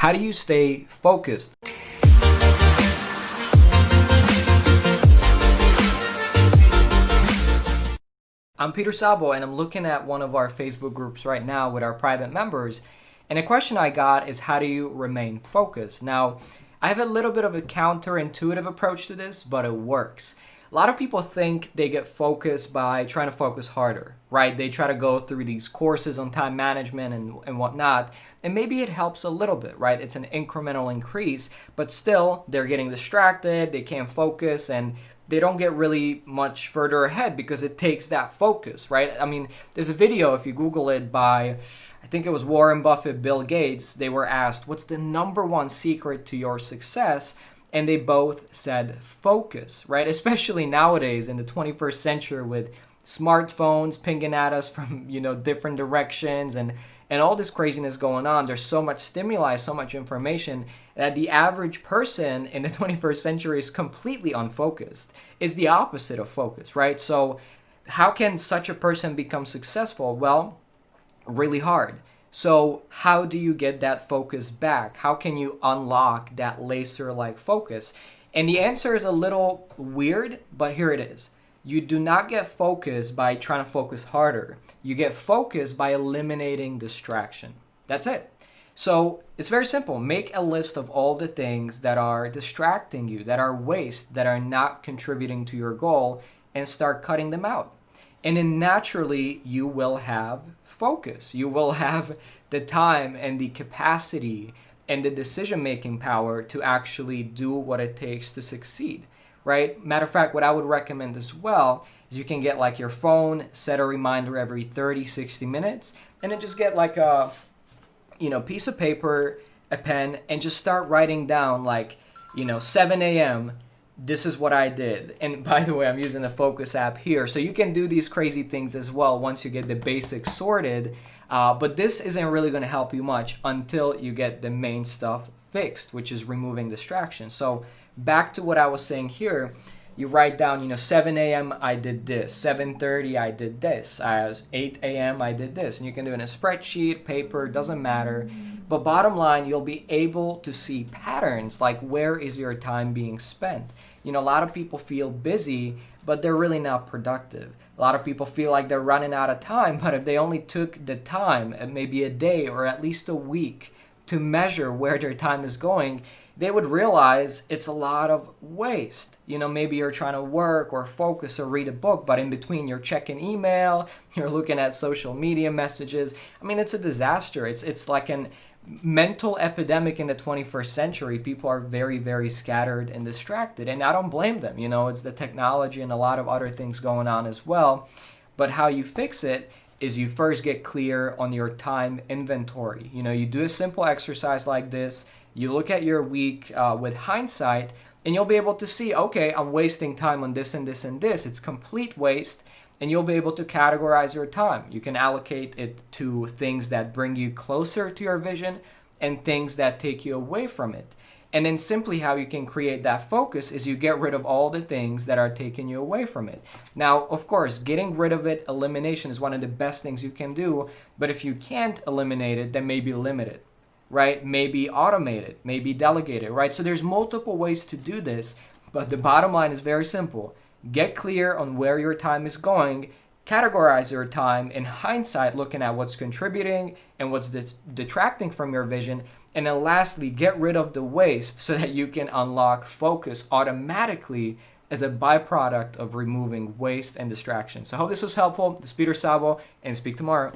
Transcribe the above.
How do you stay focused? I'm Peter Szabo, and I'm looking at one of our Facebook groups right now with our private members, and a question I got is, how do you remain focused? Now, I have a little bit of a counterintuitive approach to this, but it works. A lot of people think they get focused by trying to focus harder, right? They try to go through these courses on time management and whatnot, and maybe it helps a little bit, right? It's an incremental increase, but still, they're getting distracted, they can't focus, and they don't get really much further ahead because it takes that focus, right? I mean, there's a video, if you Google it, by, I think it was Warren Buffett, Bill Gates. They were asked, what's the number one secret to your success? And they both said focus, right? Especially nowadays in the 21st century with smartphones pinging at us from, different directions and all this craziness going on. There's so much stimuli, so much information that the average person in the 21st century is completely unfocused. It's the opposite of focus, right? So how can such a person become successful? Well, really hard. So how do you get that focus back? How can you unlock that laser-like focus? And the answer is a little weird, but here it is. You do not get focused by trying to focus harder. You get focused by eliminating distraction. That's it. So it's very simple. Make a list of all the things that are distracting you, that are waste, that are not contributing to your goal, and start cutting them out. And then naturally, you will have focus. You will have the time and the capacity and the decision-making power to actually do what it takes to succeed, right? Matter of fact, what I would recommend as well is you can get like your phone, set a reminder every 30, 60 minutes, and then just get like a piece of paper, a pen, and just start writing down 7 a.m., this is what I did. And by the way, I'm using the Focus app here. So you can do these crazy things as well once you get the basics sorted. But this isn't really going to help you much until you get the main stuff fixed, which is removing distractions. So back to what I was saying here, you write down, 7 a.m. I did this, 7:30 I did this, 8 a.m. I did this. And you can do it in a spreadsheet, paper, doesn't matter. But bottom line, you'll be able to see patterns, like where is your time being spent. A lot of people feel busy, but they're really not productive. A lot of people feel like they're running out of time, but if they only took the time, maybe a day or at least a week, to measure where their time is going, they would realize it's a lot of waste. Maybe you're trying to work or focus or read a book, but in between you're checking email, you're looking at social media messages. I mean, it's a disaster. It's like an mental epidemic in the 21st century. People are very, very scattered and distracted, and I don't blame them. It's the technology and a lot of other things going on as well. But how you fix it is you first get clear on your time inventory. You do a simple exercise like this. You look at your week with hindsight, and you'll be able to see, okay, I'm wasting time on this and this and this. It's complete waste, and you'll be able to categorize your time. You can allocate it to things that bring you closer to your vision and things that take you away from it. And then simply how you can create that focus is you get rid of all the things that are taking you away from it. Now, of course, getting rid of it, elimination, is one of the best things you can do. But if you can't eliminate it, then maybe limit it, right? Maybe automate it, maybe delegate it, right? So there's multiple ways to do this, but the bottom line is very simple. Get clear on where your time is going, categorize your time in hindsight, looking at what's contributing and what's detracting from your vision, and then lastly, get rid of the waste so that you can unlock focus automatically as a byproduct of removing waste and distraction. So I hope this was helpful. This is Peter Szabo, and speak tomorrow.